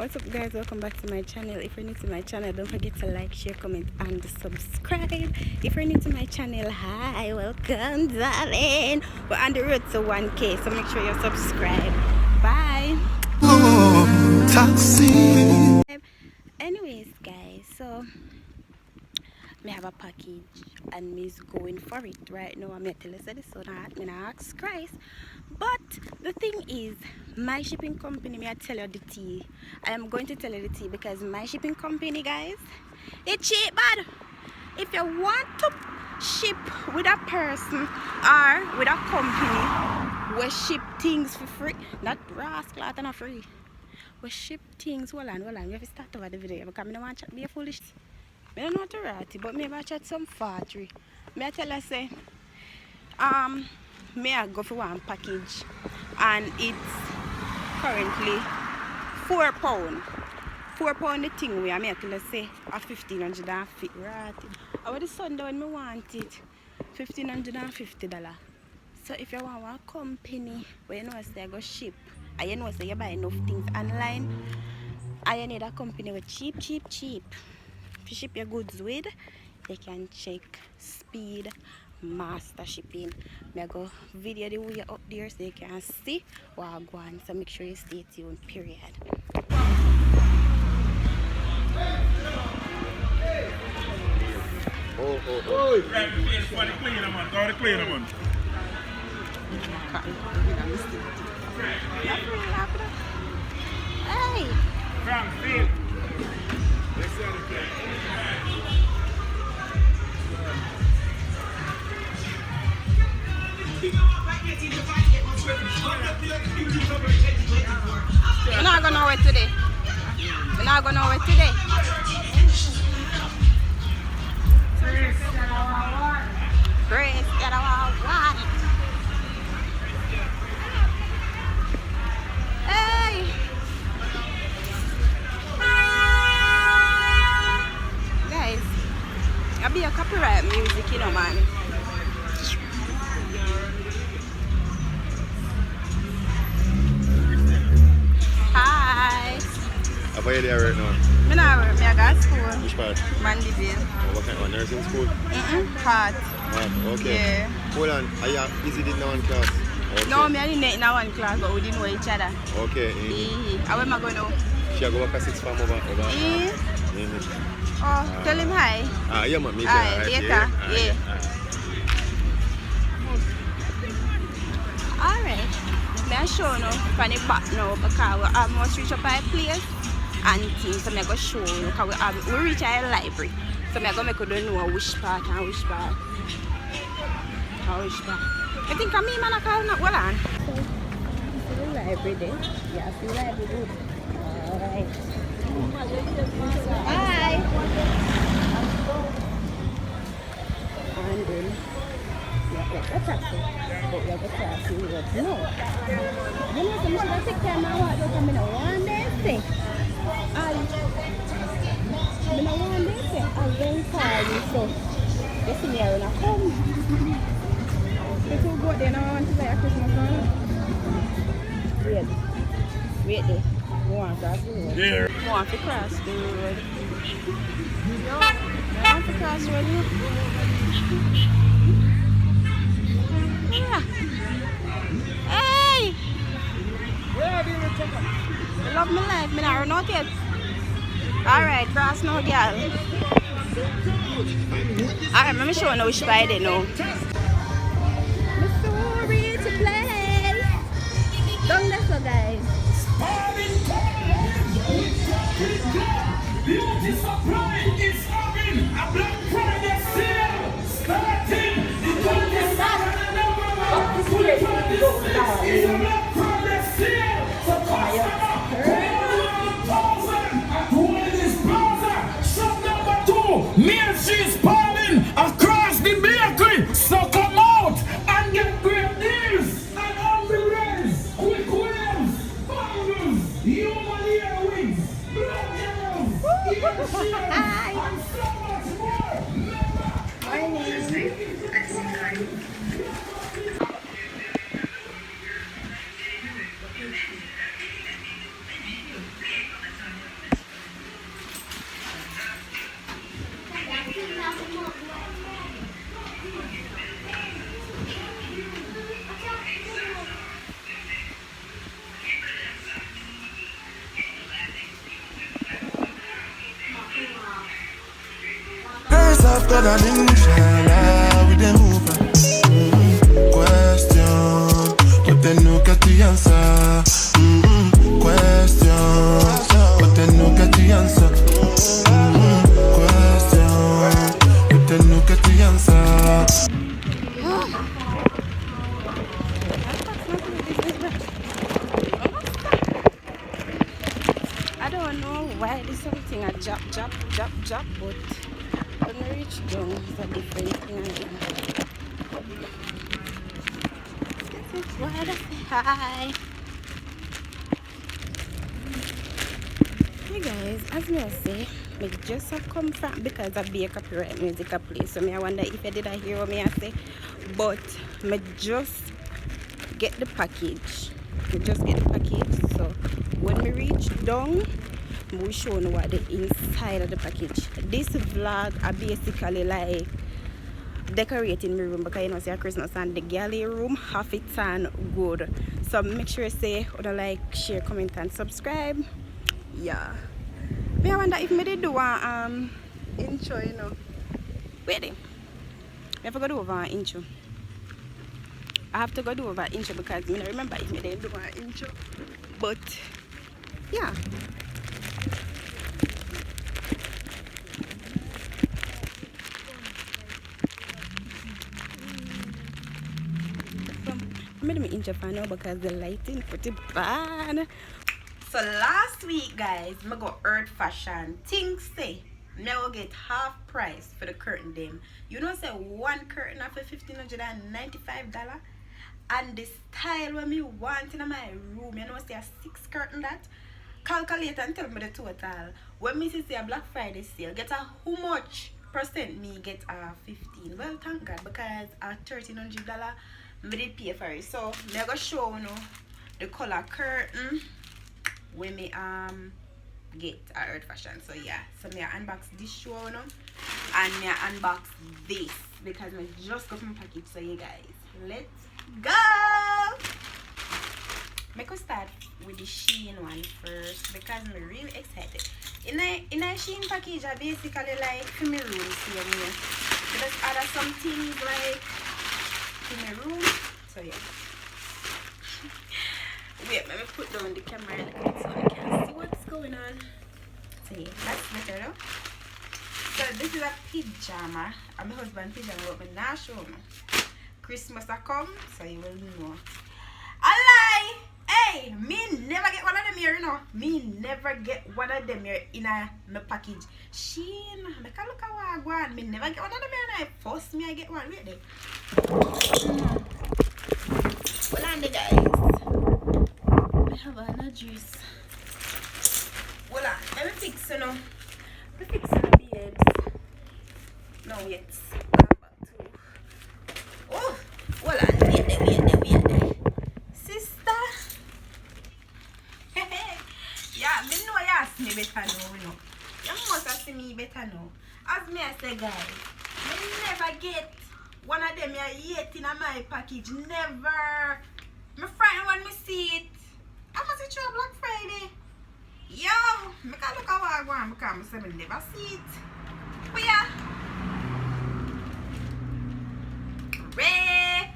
What's up guys, welcome back to my channel. If you're new to my channel, don't forget to like, share, comment and subscribe. If you're new to my channel, hi, welcome darling. We're on the road to 1K, so make sure you subscribe. Bye. Taxi. Anyways guys, so me have a package and me's going for it right now. I'm tell you this, so that me not ask Christ. But the thing is, my shipping company, me I tell you the tea. I am going to tell you the tea because my shipping company, guys, it's cheap bad. If you want to ship with a person or with a company, we ship things for free. Not brass cloth and not free. We ship things. Hold on. We have to start over the video because I don't want to chat be a foolish. I don't know how to write it, but maybe I chat some fartry. Me I tell you say, me I go for one package and it's currently £4. £4 the thing where I make let's say a 1,500 and fit right. I the Sunday when me want it, $1,550. So if you want a company where you know say I go ship and you know say you buy enough things online and you need a company with cheap. If you ship your goods with, they can check speed, master shipping. I go video the way up there so you can see what I go on. So make sure you stay tuned, period. Oh. Grab your face for the cleaner, man. Go to the cleaner, man. Hey! Frank, feel. Let's see how they play. We're not going nowhere today. We're not going nowhere today. Grace, get our water. Hey! Guys, I'll be a copyright music, you know, man. Hi. How are you there right now? I don't work, I got school. Which part? Mandeville. Oh, what kind of nursing school? Part. Okay. Yeah. Hold on, are you busy in one class? Okay. No, me only in one class, but we didn't know each other. Okay. How am I going now? She go back at 6 farm over. Oh, tell him hi. Yeah, man. Hi, later. Yeah. Alright. I'm showing you from the back now because we almost reach up our place and things, so I'm going to show you because we reach our library. So I'm going to make you know which part and which part. I think I'm man, I can't not well on. So, this is the library there. Yeah, see the library good. Alright. Hi! And then, what's that? But you're going to see what you know. You know, some should take time and walk out and I don't want them say. I don't want them say. I'm going to call you, so you see me here when I come. If you go there now, I want to buy a Christmas one. Wait there. You want to cross the road? Yeah. You want to cross the road? You want to cross the road? Yeah. Hey! You love my life, I don't run out yet. Alright, cross now, girl. Alright, let me show you which side they know. Sorry to play. Don't listen, guys. Beauty Supply is having a Black Friday sale starting the 22nd of November. 2026 is a Black Friday sale. So customer, 1,000 at Wendy's Plaza. Shop number 2, Main Street Spalding across the bakery. So come out and get great deals and umbrellas, quick waves, bangles, human earwigs, black girls, earshades, and so much more. love, God and inshallah, we dey move. Question, but then no get the answer. Question, but then no get the answer. Question, but then no get the answer. I don't know why this something a jump, but when we reach down, it's a different thing again. This is why I say hi. Hey guys, as me I say, me just have come from because I be a copyright music a play. So me I wonder if I did I hear what me I say. But me just get the package. Me just get the package. So when we reach down, we show you what the inside of the package. This vlog I basically like decorating my room because you know see a Christmas and the galley room half it's and good. So make sure you say or like, share, comment and subscribe. Yeah. Me I wonder if me did do a intro, you know. Wait there. I forgot to do over an intro. I have to go do over an intro because I remember if me didn't do an intro. But yeah. I made me intro for now because the lighting pretty bad. So last week guys, I go Earth Fashion. Things say I will get half price for the curtain them. You know say one curtain for $1,595 and the style when me want in my room, you know say a 6 curtain that. Calculate and tell me the total. When me say a Black Friday sale, get a how much percent me get a 15. Well thank God because a $1,300 me did pay for it. So me I go show you the color curtain when me get at Earth Fashion. So yeah, so me I unbox this show you know, and me I unbox this because me just got my package. So you guys, let's go. Me could start with the Shein one first because I'm really excited. In a Shein package I basically like for my room here me. Just add some things like in my room. So yeah. Wait, let me put down the camera a little bit so I can see what's going on. So yeah, that's better though. So this is a pajama. I'm my husband's pajama, but I'm not sure. Christmas a come, so you will know. A lie! Hey, me never get one of them here, you know. Me never get one of them here in my package. Shein, I can look at one. Me never get one of them here, and I force me I get one. Wait there. Well, on the guys. I have another juice. Well, let me fix you know. Let me fix the babes. No, yet. Oh, well, wait there. Sister. Yeah, me know you ask me better now, you know. You must have seen me better now. As me I say, guys, me never get one of them yet in my package. Never. My friend when me see it. I must see you Black Friday. Yo, me can look at what I want because I never see it. But yeah. Ray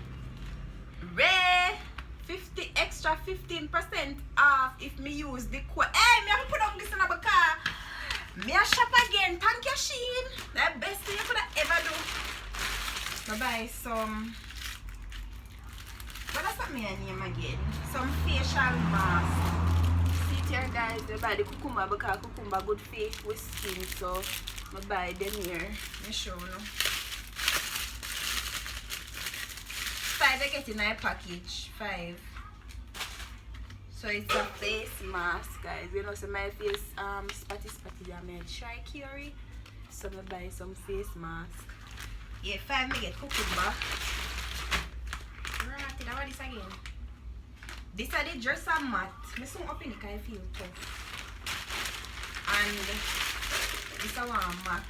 50 extra 15% off if me use the code. Hey, me have put on this in a car. Me a shop again. Thank you, Shein. The best thing you could ever do. I buy some. What does that mean name again? Some facial mask. See it here guys, I buy the cucumber because cucumber good face with skin, so I buy them here. Let me show you. 5 I get in a package. 5. So it's a face mask guys. You know so my face spotty I may try carry. So I buy some face mask. Yeah, 5 I get cucumber. What is this again? This is the dresser mat. I soon open it because I feel tough. And this is one mat.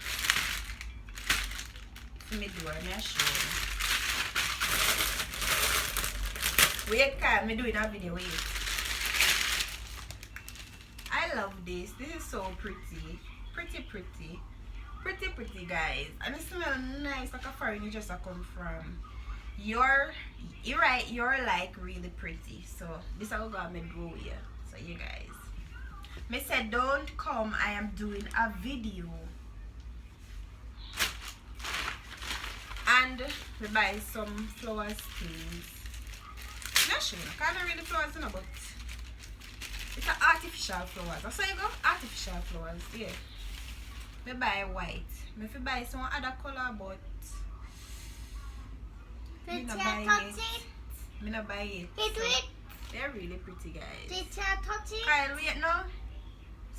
Let me do it. Let me show you. Wait, can me do it a video. Wait. I love this. This is so pretty. Pretty. Pretty guys. And it smells nice like a foreign just come from. You're right, you're like really pretty. So this I will go and grow here. So you guys. Me said don't come, I am doing a video. And we buy some flowers things. Not sure, I can't really flowers you know, but it's an artificial flowers. I saw you go artificial flowers, yeah. Me buy white. Me fi buy some other color, but me not buy it. Me not buy it. So, they're really pretty guys. Kyle, wait no.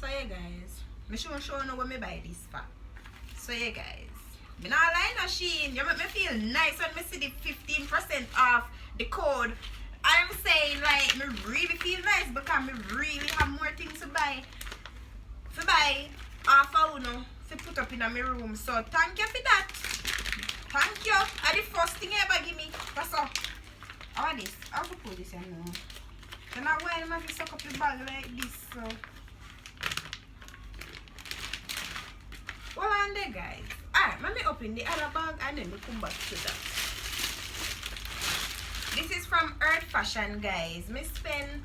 So yeah guys, me show you what me buy this for. So yeah guys, me not lie no Shein. You make me feel nice when me see the 15% off the code. I'm saying like me really feel nice because me really have more things to buy. To buy half a uno to put up in my room. So thank you for that. Thank you. And the first thing you ever give me. That's all. How this? How to put this in now? Then I want to suck up the bag like this. So well on there guys. Alright, let me open the other bag and then we come back to that. This is from Earth Fashion guys. Me spend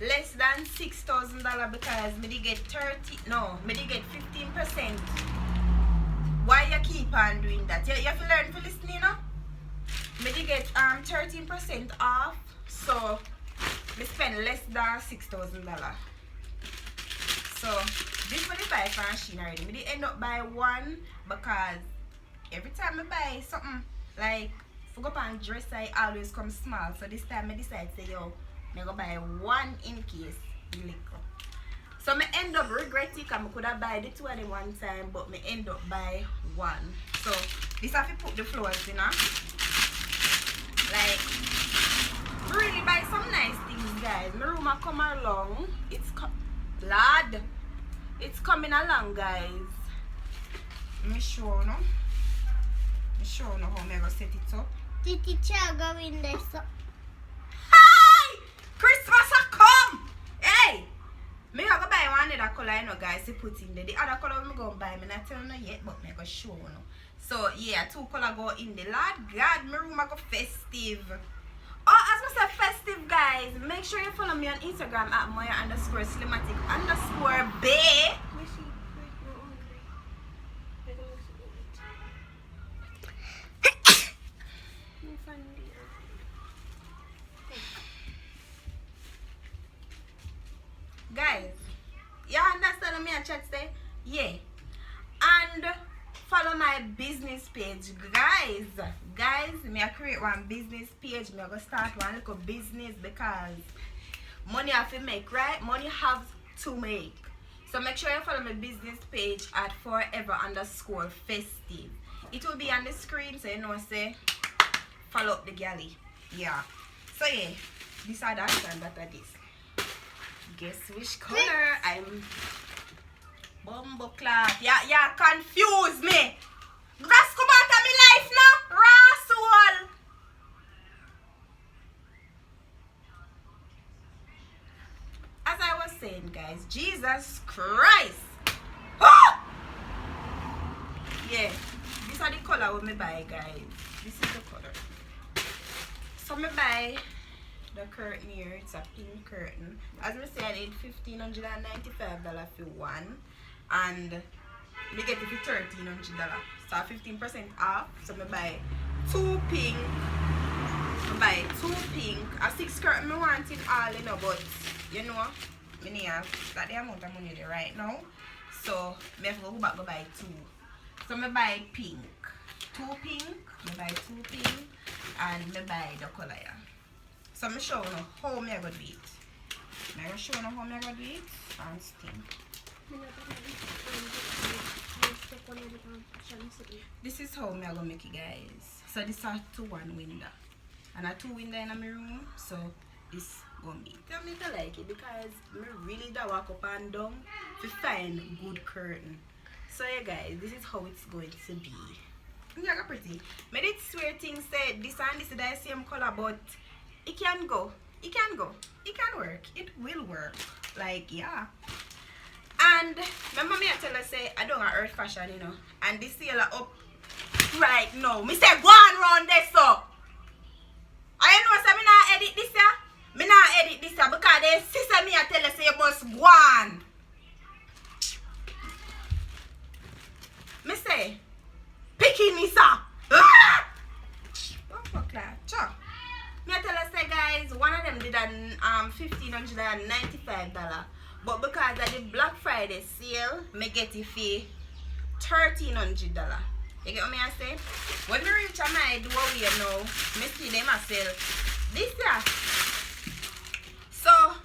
less than $6,000 because me did get 15%. Why you keep on doing that? You have to learn to listen, you know? Me did get 13% off, so me spend less than $6,000. So this one I buy from Shein already. Me did end up buy one because every time I buy something like for go on dress I always come small. So this time I decide say yo, I go buy one in case little. So me end up regretting because I could have buy the two of them one time, but me end up buy one. So this have to put the flowers in, like really buy some nice things guys. My room a come along. Lad, it's coming along guys. Me show you. Me show you how me go set it up. The teacher go in there so. Hi! Christmas a come! Hey! Me I go buy one other color, you know, guys, to put in there. The other color me go buy, me not tell you yet, but me go show you. So yeah, two color go in the Lord God, my room I go festive. Oh, as I said festive guys, make sure you follow me on Instagram at Moya_Slimatic_Bay. Guys, you understand what me and chat say? Yeah. And follow my business page. Guys, me I create one business page. Me I go start one little business because money have to make, right? Money have to make. So make sure you follow my business page at forever_festive. It will be on the screen, so you know say follow up the galley. Yeah. So yeah, this are that and that are this. Guess which color I'm bumbleclad. Yeah, confuse me. That's come out of my life now. Rasool. As I was saying, guys, Jesus Christ. Oh! Yeah, these are the color we me buy, guys. This is the color. So me buy the curtain here. It's a pink curtain. As I say, I need $1,595 for one, and me get it for $1,300. So 15% off. So me buy two pink. I buy two pink. A 6 curtain me want it all, you know, but you know, me need have that the amount of money there right now. So me have to go back go buy two. So me buy pink. Two pink. Me buy two pink, and me buy the color. Yeah. So I'm showing you how I'm going to do it. I'm show you how I'm going to do it. And steam. This is how I'm going to make it, guys. So this are one window. And a two window in my room. So this going to be. Tell me if you like it because I really don't walk up and down to find good curtain. So yeah guys, this is how it's going to be. Yeah, pretty. I did swear things said this and this is the same color, but it can go. It can go. It can work. It will work. Like, yeah. And remember me I tell her say I don't want earth fashion, you know. And this sale are up right now. Me say go on round this so. I know say me not edit this year. Me not edit this year because they sister me I tell her say you must go on. Me say picking me sir. What fuck that? Sure. Me I tell her say guys, one of them did an $1,595. But because of the Black Friday sale, me get it for $1,300. You get what me I say? When me reach a my do what we know, me see them myself. This year. So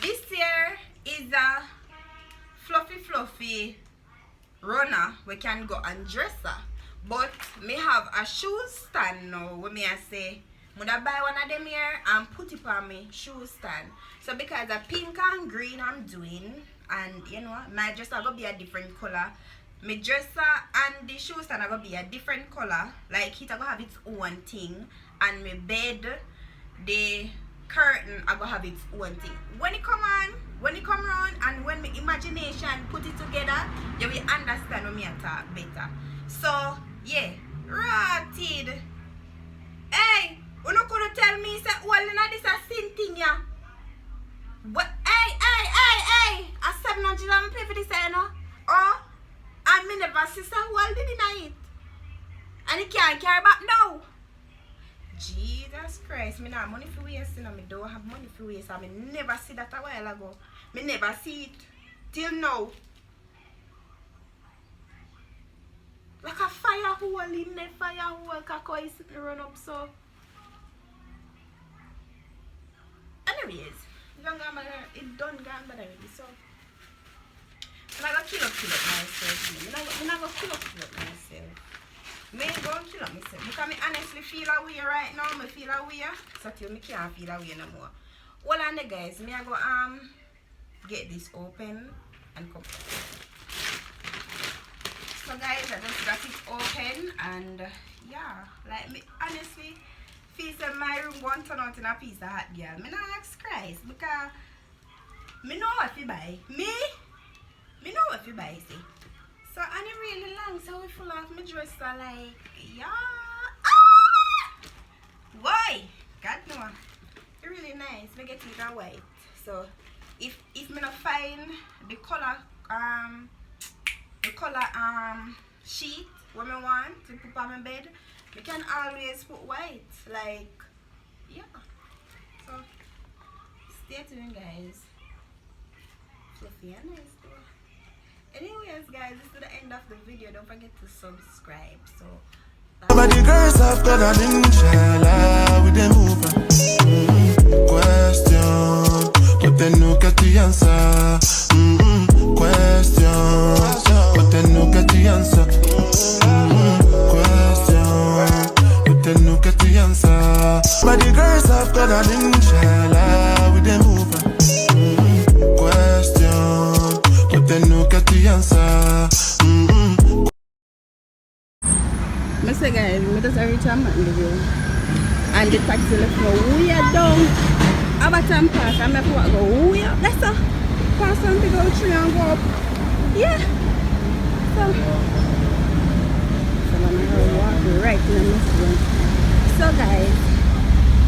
this year is a fluffy runner we can go and dress her. But me have a shoe stand now where me I say I'ma buy one of them here and put it on me shoe stand. So because the pink and green I'm doing, and you know my dress are gonna be a different color. My dresser and the shoe stand are gonna be a different color. Like it are gonna have its own thing, and my bed, the curtain are gonna have its own thing. When it come around, and when my imagination put it together, you will understand when me talk better. So yeah, rotted. Hey, you no could tell me say well in this a sin thing yeah. But hey, I 700 and pay for this you know. Oh, and me never see say well did deny it. And it can't carry back now. Jesus Christ, me not have money for waste, you know, me don't have money for waste. I me never see that a while ago. Me never see it till now. Like a fire hole in the fire hole, kako is run up so. Anyways, it done gone bad already, so I'm not gonna kill up myself. I'm not gonna kill up myself. Me go kill up myself. Because me honestly feel a way right now. Me feel a way. So till me can't feel a way no more. Well on the guys, me I go get this open and come. So guys, I just got it open and yeah, like me honestly feel that my room won't turn out in a piece of hot girl. Me not ask Christ because me know what you buy. Me know what you buy, see. So and it really long, so we full of my dresser like yeah. Why? God no. It's really nice. Me get it in white. So if me not find the color sheet what I want to put on my bed, we can always put white. Like yeah. So stay tuned guys. Fluffy and nice though. Anyways guys, this is the end of the video. Don't forget to subscribe. So But the girls have got an inshallah with them over. Question, but then no get the answer. Question, but then no get the answer. Question, but then no get the answer. But the girls have got an inshallah with them over. Question, but then no get the answer. Mr. guys, we just reach a man video and the taxi left me weird down Abaton Park and I have to go weird. That's a pass on to go tree and go up. Yeah. So I'm gonna walk right in this one. So guys,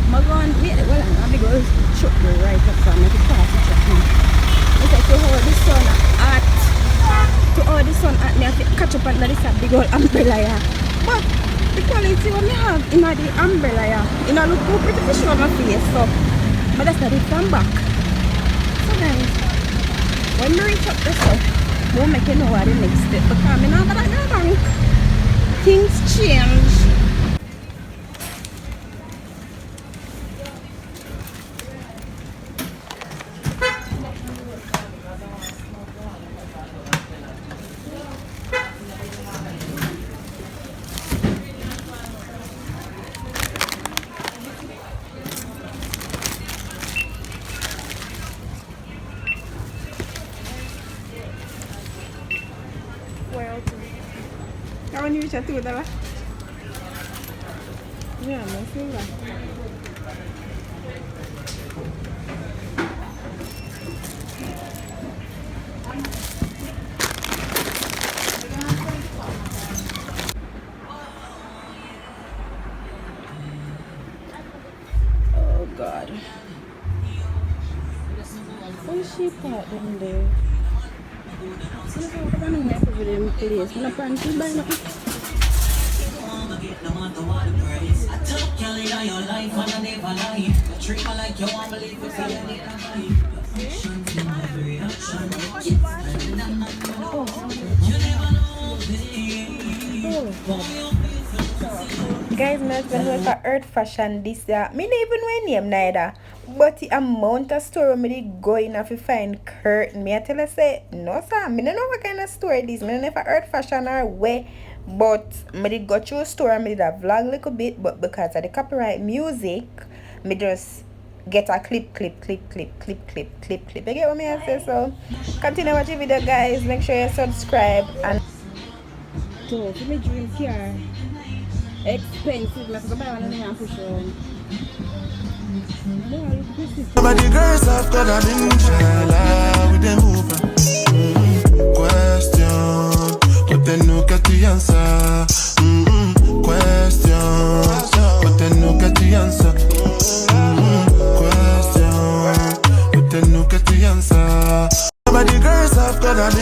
I'm going well I'm gonna go truck right up so I'm gonna pass the truck now. It's like to hold the sun at me I have to catch up on this big old umbrella here. But the quality what me have in the umbrella here, it look too pretty to show my face, so I just had it from back. So guys, when we reach up the sun, we'll make you know what the next step because I'm not gonna go bank. Things change. Kawan ni macam tu tak lah. Ya, masih lah. in there. I'm going to go to them place. I'm going to buy nothing. I took you later your life and I never lie. Treat me like you want believe it, feel it in action to my reaction. You never know, Guys, my husband work for Earth Fashion this year. Me not even know name neither. But the amount of store me dey go in to find curtain. Me I tell her say, no sir, me don't know what kind of store this. Me don't know if Earth Fashion or where. But me did go through a store and me did a vlog a little bit. But because of the copyright music, me just get a clip. You get what me I say? So continue watching video, guys. Make sure you subscribe and So, for me dream car, expensive. Let's go buy one and push on. But the girls have got an inshallah with them moving. Question, but then no get the answer. Question, but then no get the answer. Question, but then no get the answer. But the girls have got an